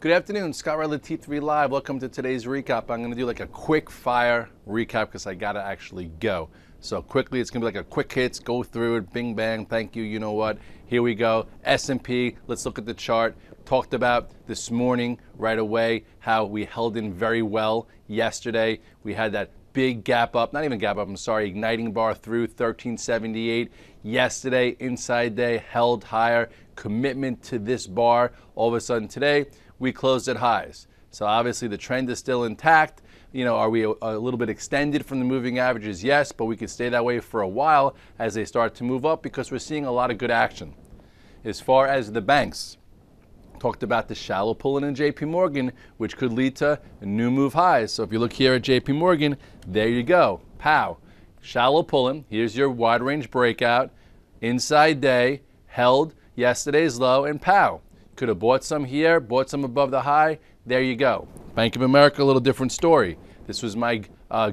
Good afternoon, Scott Riley, T3 Live. Welcome to today's recap. I'm going to do like a quick fire recap because I got to actually go. So quickly, it's going to be like a quick hits, go through it, bing, bang, thank you, you know what. Here we go. S&P, let's look at the chart. Talked about this morning right away how we held in very well yesterday. We had that big gap up, not even gap up, I'm sorry, igniting bar through 1378. Yesterday, inside day, held higher, commitment to this bar. All of a sudden today, we closed at highs. So obviously the trend is still intact. You know, are we a little bit extended from the moving averages? Yes, but we could stay that way for a while as they start to move up because we're seeing a lot of good action. As far as the banks, talked about the shallow pull-in in JP Morgan, which could lead to new move highs. So if you look here at JP Morgan, there you go. Pow. Shallow pull-in. Here's your wide range breakout. Inside day, held yesterday's low, and pow. Could have bought some here, bought some above the high. There you go. Bank of America, a little different story. This was my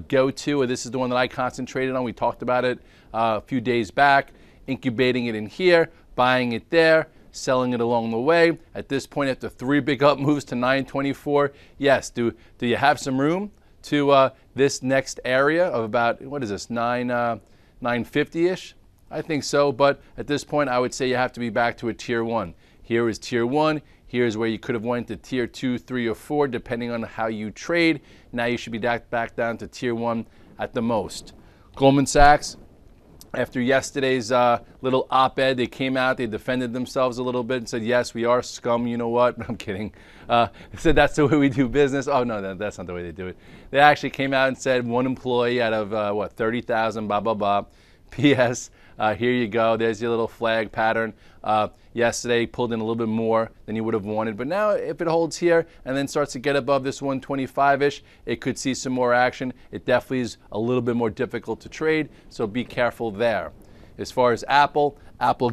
go-to, or this is the one that I concentrated on. We talked about it a few days back. Incubating it in here, buying it there, selling it along the way. At this point, after three big up moves to 924, yes, do you have some room to this next area of about, what is this, 950-ish? I think so, but at this point, I would say you have to be back to a tier one. Here is tier one. Here's where you could have went to tier 2, 3, or 4, depending on how you trade. Now you should be back down to tier 1 at the most. Goldman Sachs, after yesterday's little op-ed, they came out, they defended themselves a little bit and said, yes, we are scum, you know what? I'm kidding. They said that's the way we do business. Oh, no, that's not the way they do it. They actually came out and said one employee out of, 30,000, blah, blah, blah. P.S. Here you go. There's your little flag pattern. Yesterday pulled in a little bit more than you would have wanted. But now if it holds here and then starts to get above this 125-ish, it could see some more action. It definitely is a little bit more difficult to trade, so be careful there. As far as Apple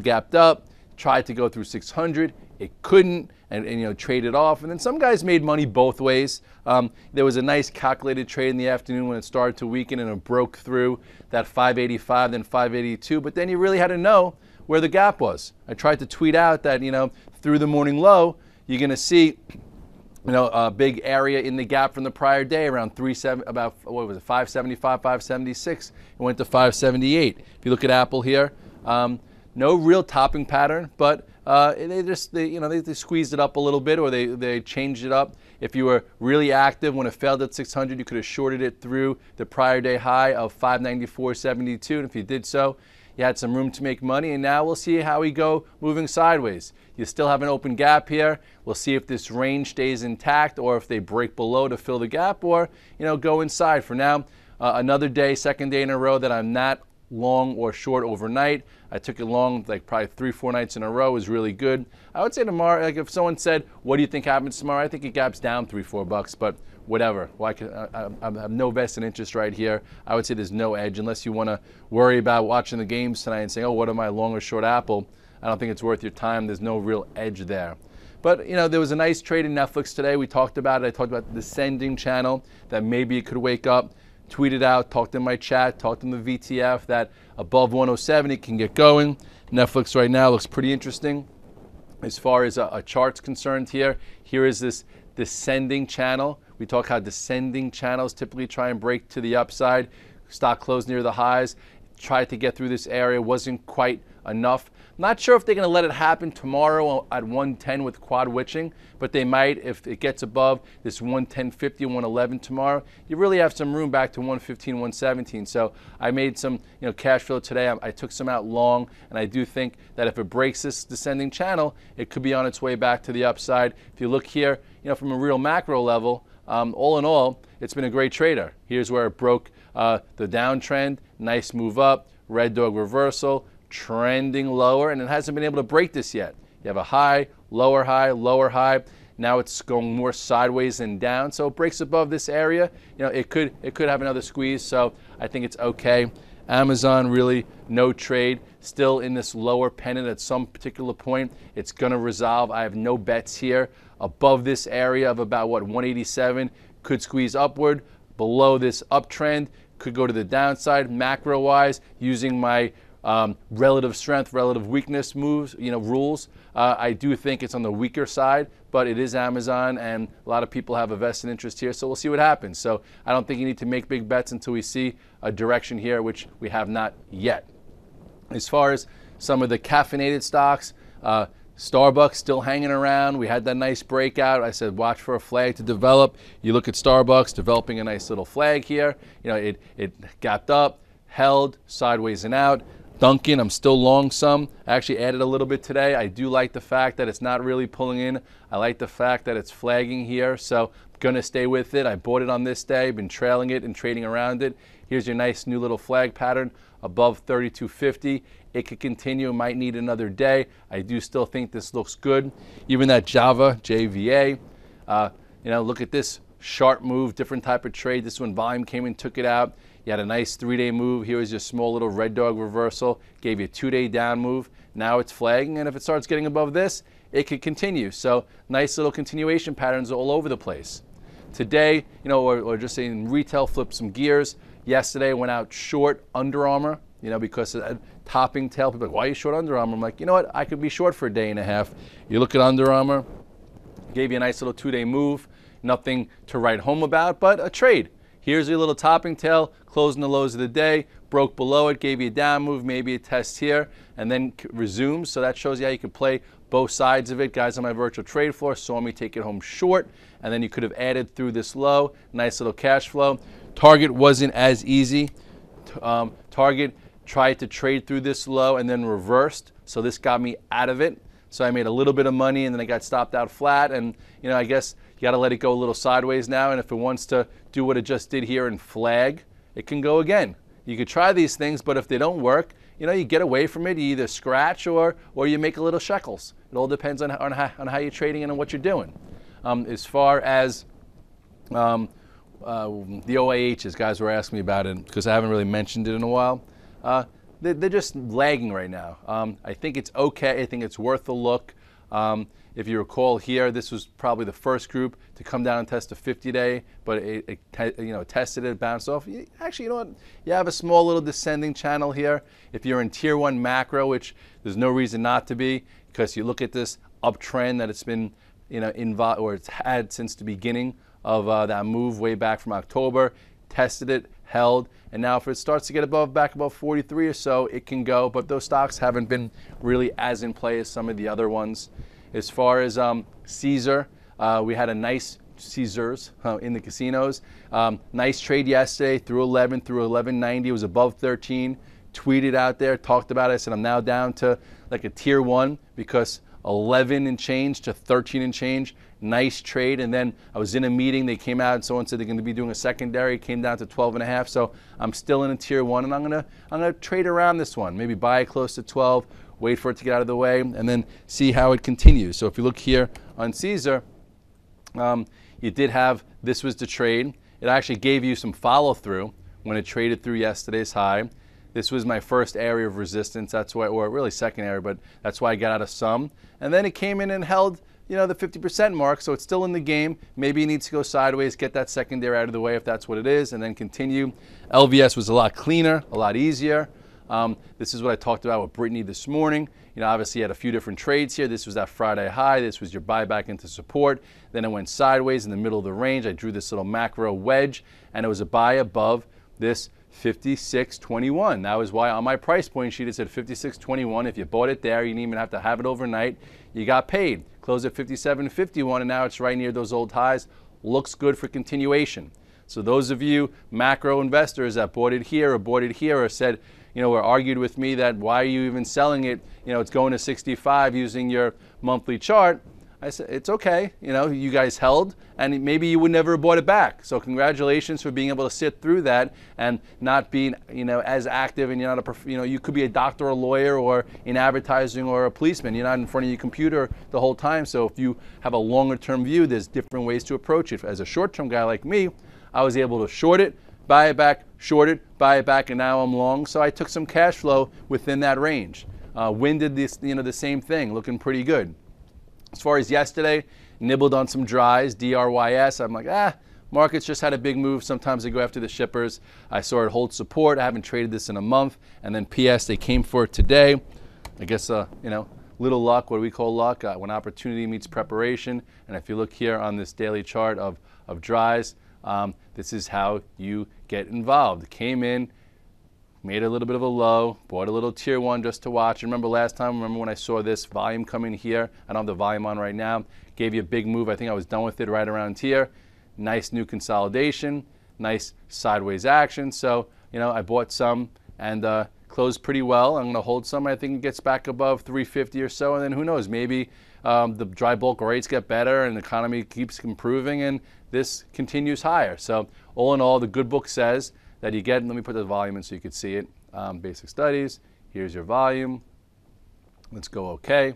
gapped up, tried to go through 600. It couldn't, and you know, traded off. And then some guys made money both ways. There was a nice calculated trade in the afternoon when it started to weaken and it broke through that 585, then 582. But then you really had to know where the gap was. I tried to tweet out that, you know, through the morning low, you're going to see, you know, a big area in the gap from the prior day around 575, 576. It went to 578. If you look at Apple here, no real topping pattern, but they squeezed it up a little bit, or they changed it up. If you were really active when it failed at 600, you could have shorted it through the prior day high of 594.72, and if you did so, you had some room to make money. And now we'll see how we go moving sideways. You still have an open gap here. We'll see if this range stays intact, or if they break below to fill the gap, or go inside. For now, another day, second day in a row that I'm not long or short overnight. I took it long, like probably 3-4 nights in a row. It was really good. I would say tomorrow, like if someone said, what do you think happens tomorrow? I think it gaps down $3-4, but whatever. Well, I have no vested interest right here. I would say there's no edge unless you want to worry about watching the games tonight and saying, oh, what am I, long or short Apple? I don't think it's worth your time. There's no real edge there. But, there was a nice trade in Netflix today. We talked about it. I talked about the descending channel that maybe it could wake up. Tweeted out, talked in my chat, talked in the VTF that above 107 it can get going. Netflix right now looks pretty interesting as far as a chart's concerned here. Here is this descending channel. We talk how descending channels typically try and break to the upside. Stock closed near the highs. Tried to get through this area, wasn't quite enough. Not sure if they're going to let it happen tomorrow at 110 with quad witching, but they might if it gets above this 110.50, 111 tomorrow. You really have some room back to 115, 117. So I made some cash flow today. I took some out long, and I do think that if it breaks this descending channel, it could be on its way back to the upside. If you look here, from a real macro level, all in all, it's been a great trader. Here's where it broke the downtrend, nice move up, red dog reversal, trending lower, and it hasn't been able to break this yet. You have a high, lower high, lower high. Now it's going more sideways and down. So it breaks above this area. It could have another squeeze. So I think it's okay. Amazon, really no trade. Still in this lower pennant at some particular point. It's going to resolve. I have no bets here. Above this area of about 187 could squeeze upward. Below this uptrend could go to the downside. Macro wise, using my relative strength, relative weakness moves, rules. I do think it's on the weaker side, but it is Amazon, and a lot of people have a vested interest here, so we'll see what happens. So I don't think you need to make big bets until we see a direction here, which we have not yet. As far as some of the caffeinated stocks, Starbucks still hanging around. We had that nice breakout. I said watch for a flag to develop. You look at Starbucks developing a nice little flag here. It gapped up, held, sideways and out. Dunkin', I'm still long some. I actually added a little bit today. I do like the fact that it's not really pulling in. I like the fact that it's flagging here, so I'm going to stay with it. I bought it on this day, been trailing it and trading around it. Here's your nice new little flag pattern above 32.50. It could continue. It might need another day. I do still think this looks good. Even that Java, JVA, look at this sharp move, different type of trade. This one volume came in, took it out. You had a nice 3-day move. Here was your small little red dog reversal. Gave you a 2-day down move. Now it's flagging, and if it starts getting above this, it could continue. So nice little continuation patterns all over the place. Today, or just saying retail, flip some gears. Yesterday went out short Under Armour, because of that topping tail. People are like, why are you short Under Armour? I'm like, you know what? I could be short for a day and a half. You look at Under Armour, gave you a nice little 2-day move. Nothing to write home about, but a trade. Here's your little topping tail, closing the lows of the day, broke below it, gave you a down move, maybe a test here, and then resumes. So that shows you how you can play both sides of it. Guys on my virtual trade floor saw me take it home short, and then you could have added through this low. Nice little cash flow. Target wasn't as easy. Target tried to trade through this low and then reversed, so this got me out of it. So I made a little bit of money, and then I got stopped out flat, and I guess you got to let it go a little sideways now, and if it wants to do what it just did here and flag, it can go again. You could try these things, but if they don't work, you get away from it. You either scratch or you make a little shekels. It all depends on how you're trading and what you're doing. As far as the OIHs, guys were asking me about it because I haven't really mentioned it in a while. They're just lagging right now. I think it's okay. I think it's worth a look. If you recall here, this was probably the first group to come down and test a 50-day, but it tested it, bounced off. Actually, you know what? You have a small little descending channel here. If you're in tier 1 macro, which there's no reason not to be, because you look at this uptrend that it's been, or it's had since the beginning of that move way back from October, tested it, held, and now if it starts to get back above 43 or so, it can go, but those stocks haven't been really as in play as some of the other ones. As far as Caesar, we had a nice Caesars in the casinos. Nice trade yesterday through 11, through 11.90. It was above 13. Tweeted out there, talked about it. I said I'm now down to like a tier 1 because 11 and change to 13 and change. Nice trade. And then I was in a meeting. They came out and someone said they're going to be doing a secondary. It came down to 12.5. So I'm still in a tier 1, and I'm gonna trade around this one. Maybe buy it close to 12. Wait for it to get out of the way, and then see how it continues. So if you look here on Caesar, you did have, this was the trade. It actually gave you some follow through when it traded through yesterday's high. This was my first area of resistance. That's why, or really second area, but that's why I got out of some. And then it came in and held, the 50% mark, so it's still in the game. Maybe it needs to go sideways, get that secondary out of the way if that's what it is, and then continue. LVS was a lot cleaner, a lot easier. This is what I talked about with Brittany this morning. Obviously you had a few different trades here. This was that Friday high. This was your buyback into support. Then it went sideways in the middle of the range. I drew this little macro wedge, and it was a buy above this 56.21. That was why on my price point sheet it said 56.21. If you bought it there, you didn't even have to have it overnight. You got paid. Closed at 57.51, and now it's right near those old highs. Looks good for continuation. So those of you macro investors that bought it here or said, or argued with me that why are you even selling it? It's going to 65 using your monthly chart. I said, it's okay. You guys held, and maybe you would never have bought it back. So congratulations for being able to sit through that and not being, as active. And you're not you could be a doctor or a lawyer or in advertising or a policeman. You're not in front of your computer the whole time. So if you have a longer term view, there's different ways to approach it. As a short term guy like me, I was able to short it, buy it back, short it, buy it back, and now I'm long. So I took some cash flow within that range. Win did this, the same thing, looking pretty good. As far as yesterday, nibbled on some dries, DRYS. I'm like, markets just had a big move. Sometimes they go after the shippers. I saw it hold support. I haven't traded this in a month. And then PS, they came for it today. I guess, little luck, what do we call luck? When opportunity meets preparation. And if you look here on this daily chart of dries, this is how you get involved. Came in, made a little bit of a low, bought a little tier 1 just to watch. Remember last time, when I saw this volume come in here, I don't have the volume on right now, gave you a big move. I think I was done with it right around here. Nice new consolidation, nice sideways action. So, I bought some and closed pretty well. I'm going to hold some. I think it gets back above 350 or so, and then who knows, maybe the dry bulk rates get better and the economy keeps improving and this continues higher. So all in all, the good book says that you get, let me put the volume in so you can see it, basic studies, here's your volume, let's go okay.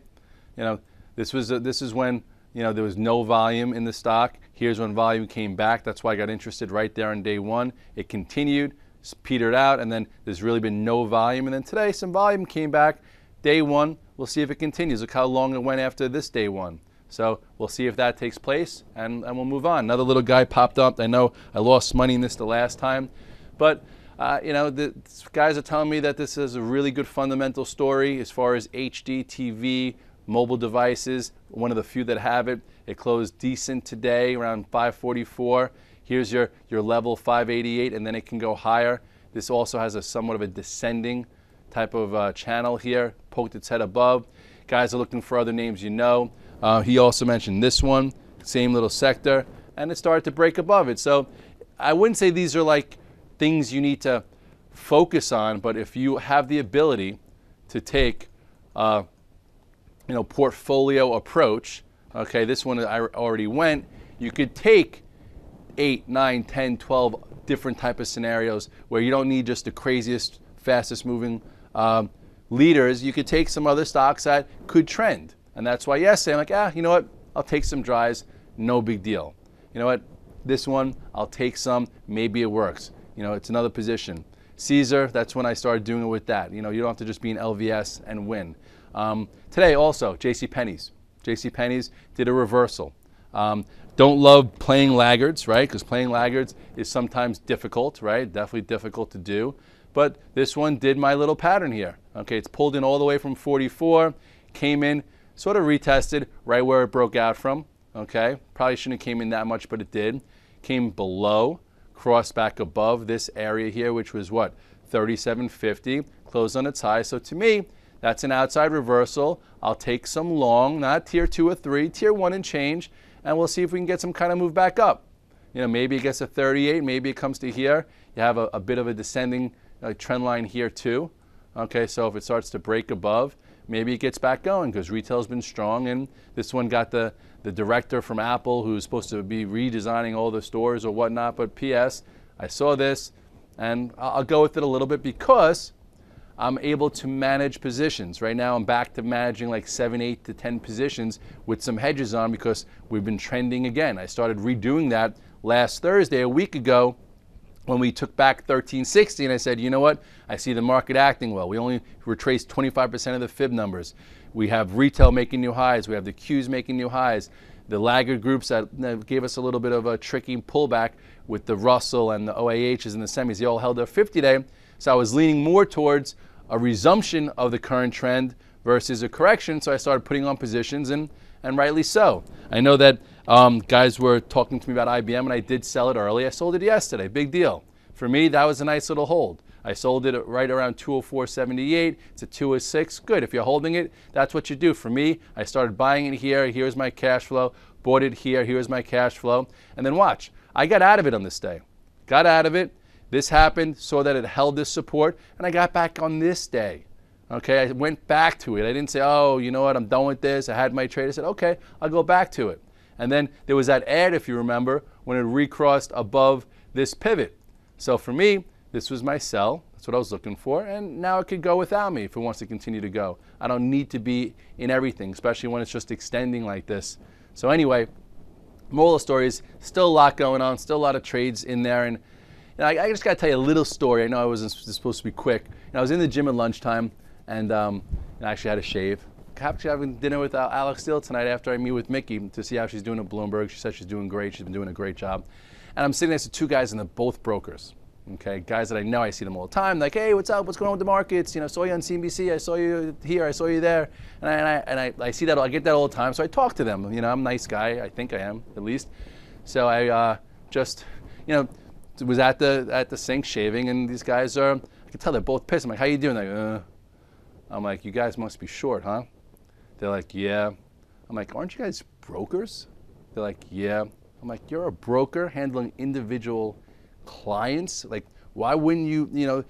This is when there was no volume in the stock. Here's when volume came back. That's why I got interested right there on day 1. It continued, petered out, and then there's really been no volume. And then today, some volume came back. Day 1, we'll see if it continues. Look how long it went after this day 1. So we'll see if that takes place, and we'll move on. Another little guy popped up. I know I lost money in this the last time, but the guys are telling me that this is a really good fundamental story as far as HD TV, mobile devices, one of the few that have it. It closed decent today, around 544. Here's your level 588, and then it can go higher. This also has a somewhat of a descending type of channel here, poked its head above. Guys are looking for other names he also mentioned this one, same little sector, and it started to break above it. So I wouldn't say these are like things you need to focus on, but if you have the ability to take portfolio approach, okay, this one I already went, you could take 8, 9, 10, 12 different type of scenarios where you don't need just the craziest, fastest moving leaders. You could take some other stocks that could trend. And that's why yesterday I'm like, you know what, I'll take some dries, no big deal. You know what, this one, I'll take some, maybe it works. It's another position. Caesar, that's when I started doing it with that. You don't have to just be an LVS and win. Today also, JCPenney's. JCPenney's did a reversal. Don't love playing laggards, right? Because playing laggards is sometimes difficult, right? Definitely difficult to do. But this one did my little pattern here. Okay, it's pulled in all the way from 44, came in, sort of retested right where it broke out from. Okay, probably shouldn't have came in that much, but it did. Came below, crossed back above this area here, which was what? 37.50, closed on its high. So to me, that's an outside reversal. I'll take some long, not tier 2 or 3, tier 1 and change, and we'll see if we can get some kind of move back up. Maybe it gets to 38, maybe it comes to here. You have a bit of a descending trend line here too. Okay, so if it starts to break above, maybe it gets back going because retail's been strong, and this one got the director from Apple who's supposed to be redesigning all the stores or whatnot. But PS, I saw this, and I'll go with it a little bit because I'm able to manage positions. Right now I'm back to managing like 7, 8 to 10 positions with some hedges on because we've been trending again. I started redoing that last Thursday, a week ago, when we took back 1360, and I said, you know what? I see the market acting well. We only retraced 25% of the fib numbers. We have retail making new highs. We have the Qs making new highs. The laggard groups that gave us a little bit of a tricky pullback with the Russell and the OAHs and the semis, they all held their 50-day. So I was leaning more towards a resumption of the current trend versus a correction. So I started putting on positions, and rightly so. I know that guys were talking to me about IBM, and I did sell it early. I sold it yesterday. Big deal. For me, that was a nice little hold. I sold it right around 204.78. It's a 206. Good. If you're holding it, that's what you do. For me, I started buying it here. Here's my cash flow. Bought it here. Here's my cash flow. And then watch. I got out of it on this day. Got out of it. This happened, saw that it held this support, and I got back on this day. Okay, I went back to it. I didn't say, oh, you know what, I'm done with this. I had my trade. I said, okay, I'll go back to it. And then there was that ad, if you remember, when it recrossed above this pivot. So for me, this was my sell. That's what I was looking for. And now it could go without me if it wants to continue to go. I don't need to be in everything, especially when it's just extending like this. So anyway, moral of the story is still a lot going on, still a lot of trades in there. And I just got to tell you a little story. I know I wasn't supposed to be quick. I was in the gym at lunchtime, and I actually had a shave. Actually having dinner with Alex Steele tonight after I meet with Mickey to see how she's doing at Bloomberg. She said she's doing great. She's been doing a great job. and I'm sitting next to two guys and they're both brokers. Okay, guys that I know, I see them all the time. Like, hey, what's up? What's going on with the markets? You know, saw you on CNBC. I saw you here. I saw you there. And I see that. I get that all the time. So I talk to them. You know, I'm a nice guy. I think I am, at least. So I just, you know, was at the sink shaving, and these guys are. I can tell they're both pissed. I'm like, how you doing? Like, I'm like, you guys must be short, huh? They're like, yeah. I'm like, aren't you guys brokers? They're like, yeah. I'm like, you're a broker handling individual clients? Like, why wouldn't you, you know,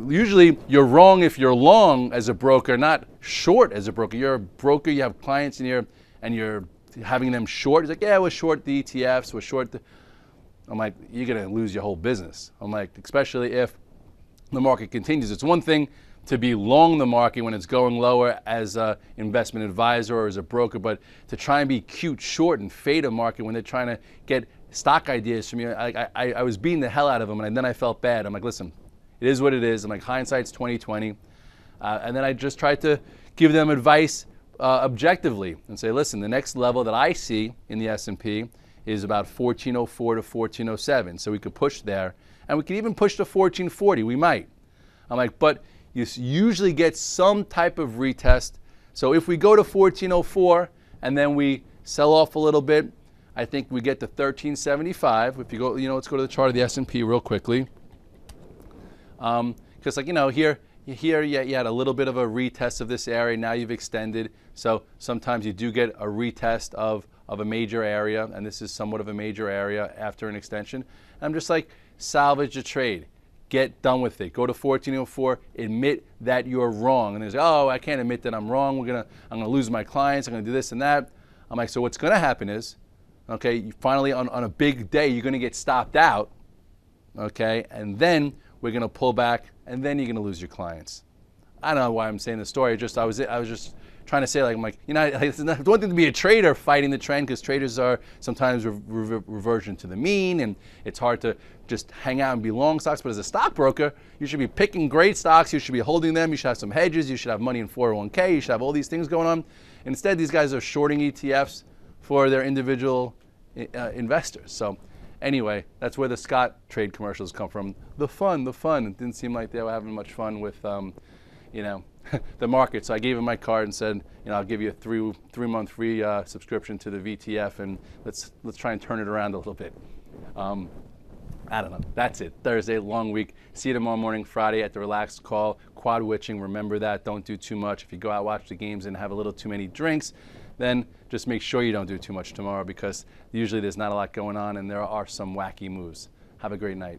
usually you're wrong if you're long as a broker, not short as a broker. You're a broker, you have clients and you're having them short. He's like, yeah, we're short the ETFs, we're short the. I'm like, you're gonna lose your whole business. I'm like, especially if the market continues. It's one thing to be long the market when it's going lower as an investment advisor or as a broker, but to try and be cute short and fade a market when they're trying to get stock ideas from you, I was beating the hell out of them, and then I felt bad. I'm like, listen, it is what it is. I'm like, hindsight's 20/20, and then I just tried to give them advice objectively and say, listen, the next level that I see in the S&P is about 1404 to 1407, so we could push there, and we could even push to 1440. We might. I'm like, but you usually get some type of retest. So if we go to 1404 and then we sell off a little bit, I think we get to 1375. If you go, you know, let's go to the chart of the S&P real quickly. Because like, you know, here you had a little bit of a retest of this area. Now you've extended. So sometimes you do get a retest of a major area, and this is somewhat of a major area after an extension. And I'm just like, salvage the trade. Get done with it. Go to 1404. Admit that you're wrong. And they say, oh, I can't admit that I'm wrong. I'm gonna lose my clients. I'm gonna do this and that. I'm like, so what's gonna happen is, okay, you finally on a big day, you're gonna get stopped out, okay, and then we're gonna pull back, and then you're gonna lose your clients. I don't know why I'm saying the story. I was just trying to say, like, I'm like, you know, it's one thing to be a trader fighting the trend, because traders are sometimes reversion to the mean, and it's hard to just hang out and be long stocks. But as a stockbroker, you should be picking great stocks. You should be holding them. You should have some hedges. You should have money in 401k. You should have all these things going on. Instead, these guys are shorting ETFs for their individual investors. So anyway, that's where the Scott trade commercials come from. The fun. It didn't seem like they were having much fun with, you know, the market. So I gave him my card and said, you know, I'll give you a three-month free subscription to the VTF, and let's try and turn it around a little bit. I don't know. That's it. Thursday, long week. See you tomorrow morning, Friday at the relaxed call. Quad witching. Remember that. Don't do too much. If you go out, watch the games, and have a little too many drinks, then just make sure you don't do too much tomorrow, because usually there's not a lot going on and there are some wacky moves. Have a great night.